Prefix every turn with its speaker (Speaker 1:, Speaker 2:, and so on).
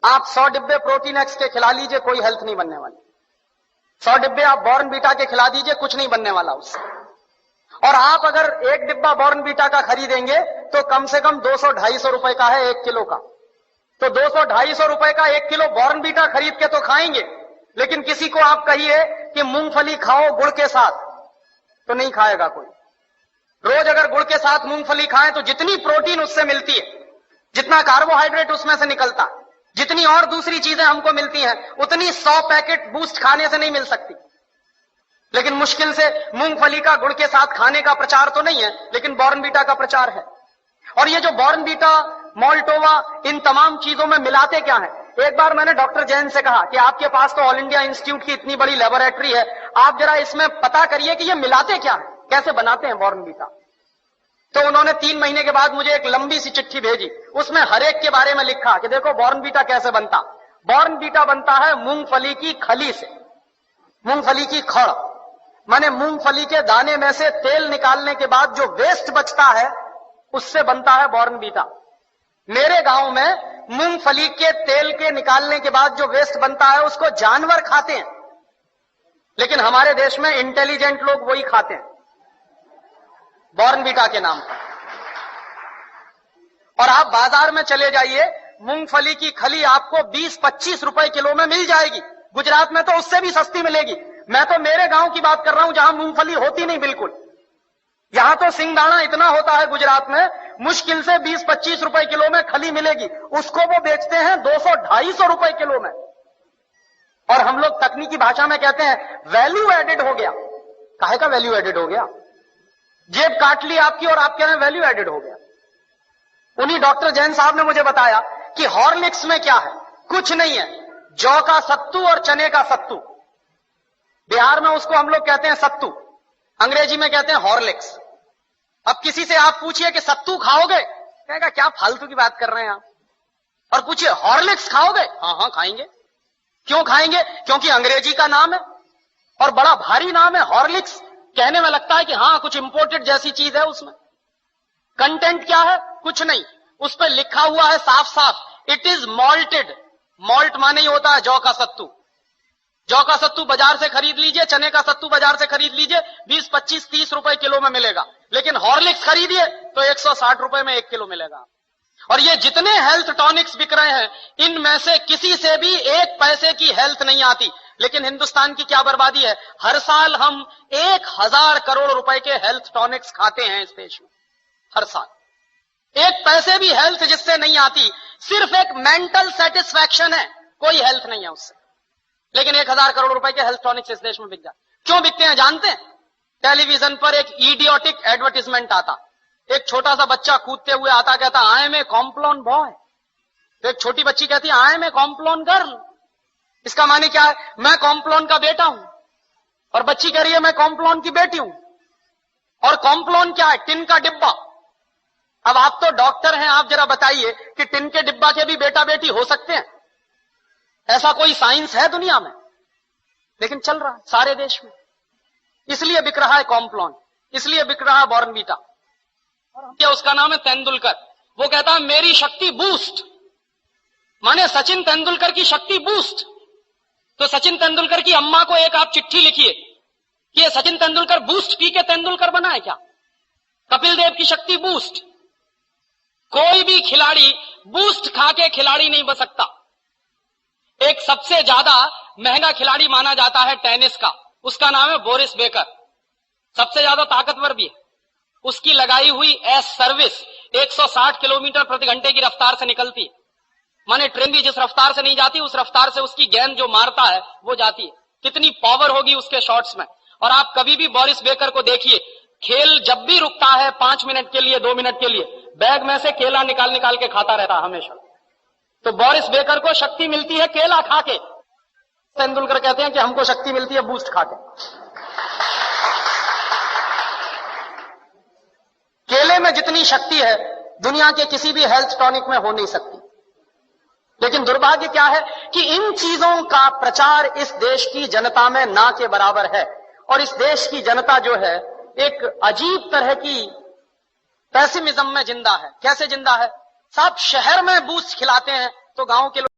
Speaker 1: आप 100 डिब्बे protein x के खिला लीजिए, कोई हेल्थ नहीं बनने वाली। 100 डिब्बे आप बॉर्नवीटा के खिला दीजिए, कुछ नहीं बनने वाला उससे। और आप अगर एक डिब्बा बॉर्नवीटा का खरीदेंगे तो कम से कम 200-250 रुपए का है 1 किलो का। तो 200-250 रुपए का 1 किलो बॉर्नवीटा खरीद के तो खाएंगे, लेकिन किसी को आप कहिए कि मूंगफली खाओ गुड़ के साथ, तो नहीं खाएगा कोई। रोज अगर गुड़ के साथ मूंगफली खाएं तो जितनी प्रोटीन उससे मिलती है, जितना कार्बोहाइड्रेट उसमें से निकलता, जितनी और दूसरी चीजें हमको मिलती हैं, उतनी 100 पैकेट बूस्ट खाने से नहीं मिल सकती। लेकिन मुश्किल से मूंगफली का गुड़ के साथ खाने का प्रचार तो नहीं है, लेकिन बॉर्नवीटा का प्रचार है। और ये जो बॉर्नवीटा, मोल्टोवा, इन तमाम चीजों में मिलाते क्या है? एक बार मैंने डॉक्टर जैन से कहा कि आपके पास तो ऑल इंडिया इंस्टीट्यूट की इतनी बड़ी लेबोरेटरी है, आप जरा इसमें पता करिए कि ये मिलाते क्या है, कैसे बनाते हैं बॉर्नवीटा। तो उन्होंने 3 महीने के बाद मुझे एक लंबी सी चिट्ठी भेजी, उसमें हर एक के बारे में लिखा कि देखो बॉर्नवीटा कैसे बनता। बॉर्नवीटा बनता है मूंगफली की खली से, मूंगफली की खड़, माने मूंगफली के दाने में से तेल निकालने के बाद जो वेस्ट बचता है उससे बनता है बॉर्नवीटा। मेरे गांव में मूंगफली के तेल के निकालने के बाद जो वेस्ट बनता है उसको जानवर खाते हैं, लेकिन हमारे देश में इंटेलिजेंट लोग वही खाते हैं बॉर्नवीटा के नाम पर। और आप बाजार में चले जाइए, मूंगफली की खली आपको 20-25 रुपए किलो में मिल जाएगी। गुजरात में तो उससे भी सस्ती मिलेगी। मैं तो मेरे गांव की बात कर रहा हूं जहां मूंगफली होती नहीं बिल्कुल। यहां तो सिंगदाना इतना होता है गुजरात में, मुश्किल से 20-25 रुपए किलो में खली मिलेगी, उसको वो बेचते हैं 200-250 रुपए किलो में। और हम लोग तकनीकी भाषा में कहते हैं वैल्यू एडेड हो गया। काहे का वैल्यू एडेड हो गया? जेब काट ली आपकी और आप कह रहे हैं वैल्यू एडेड हो गया। उन्हीं डॉक्टर जैन साहब ने मुझे बताया कि हॉर्लिक्स में क्या है, कुछ नहीं है, जौ का सत्तू और चने का सत्तू। बिहार में उसको हम लोग कहते हैं सत्तू, अंग्रेजी में कहते हैं हॉर्लिक्स। अब किसी से आप पूछिए कि सत्तू खाओगे, कहेगा क्या फालतू की बात कर रहे हैं आप। और पूछिए हॉर्लिक्स खाओगे, हाँ हाँ खाएंगे। क्यों खाएंगे? क्योंकि अंग्रेजी का नाम है और बड़ा भारी नाम है हॉर्लिक्स। कहने में लगता है कि हाँ कुछ इंपोर्टेड जैसी चीज है उसमें। कंटेंट क्या है? कुछ नहीं, उस पर लिखा हुआ है साफ साफ, इट इज मॉल्टेड। मॉल्ट माने ही होता है जौ का सत्तू। जौ का सत्तू बाजार से खरीद लीजिए, चने का सत्तू बाजार से खरीद लीजिए, 20-25-30 रुपए किलो में मिलेगा। लेकिन हॉर्लिक्स खरीदिए तो 160 रुपए में 1 किलो मिलेगा। और ये जितने हेल्थ टॉनिक्स बिक रहे हैं, इनमें से किसी से भी 1 पैसे की हेल्थ नहीं आती। लेकिन हिंदुस्तान की क्या बर्बादी है, हर साल हम 1000 करोड़ रुपए के हेल्थ टॉनिक्स खाते हैं इस देश में, हर साल। 1 पैसे भी हेल्थ जिससे नहीं आती, सिर्फ एक मेंटल सेटिस्फैक्शन है, कोई हेल्थ नहीं है उससे। लेकिन 1000 करोड़ रुपए के हेल्थ टॉनिक्स इस देश में बिक जाते। क्यों बिकते हैं जानते हैं? टेलीविजन पर एक इडियोटिक एडवर्टाइजमेंट आता, एक छोटा सा बच्चा कूदते हुए आता, कहता I am a Complan boy. तो एक छोटी बच्ची कहती है I am a Complan girl. इसका माने क्या है? मैं कॉम्प्लॉन का बेटा हूं। और बच्ची कह रही है मैं कॉम्प्लॉन की बेटी हूं। और कॉम्प्लॉन क्या है? टिन का डिब्बा। अब आप तो डॉक्टर हैं, आप जरा बताइए कि टिन के डिब्बा के भी बेटा बेटी हो सकते हैं? ऐसा कोई साइंस है दुनिया में? लेकिन चल रहा है सारे देश में। इसलिए बिक रहा है कॉम्प्लॉन, इसलिए बिक रहा है बॉर्नवीटा। और उसका नाम है तेंदुलकर। वो कहता है मेरी शक्ति बूस्ट, माने सचिन तेंदुलकर की शक्ति बूस्ट। तो सचिन तेंदुलकर की अम्मा को एक आप चिट्ठी लिखिए कि ये सचिन तेंदुलकर बूस्ट पी के तेंदुलकर बना है क्या? कपिल देव की शक्ति बूस्ट। कोई भी खिलाड़ी बूस्ट खा के खिलाड़ी नहीं बन सकता। एक सबसे ज्यादा महंगा खिलाड़ी माना जाता है टेनिस का, उसका नाम है बोरिस बेकर। सबसे ज्यादा ताकतवर भी है। उसकी लगाई हुई एस सर्विस 160 किलोमीटर प्रति घंटे की रफ्तार से निकलती है। माने ट्रेन भी जिस रफ्तार से नहीं जाती, उस रफ्तार से उसकी गेंद जो मारता है वो जाती है। कितनी पावर होगी उसके शॉट्स में। और आप कभी भी बोरिस बेकर को देखिए, खेल जब भी रुकता है 5 मिनट के लिए, 2 मिनट के लिए, बैग में से केला निकाल निकाल के खाता रहता है हमेशा। तो बोरिस बेकर को शक्ति मिलती है केला खा के। तेंदुलकर कहते हैं कि हमको शक्ति मिलती है बूस्ट खा के। केले में जितनी शक्ति है दुनिया के किसी भी हेल्थ टॉनिक में हो नहीं सकती। लेकिन दुर्भाग्य क्या है कि इन चीजों का प्रचार इस देश की जनता में ना के बराबर है। और इस देश की जनता जो है एक अजीब तरह की पेसिमिज्म में जिंदा है। कैसे जिंदा है साहब? शहर में बूस्ट खिलाते हैं तो गांव के लोग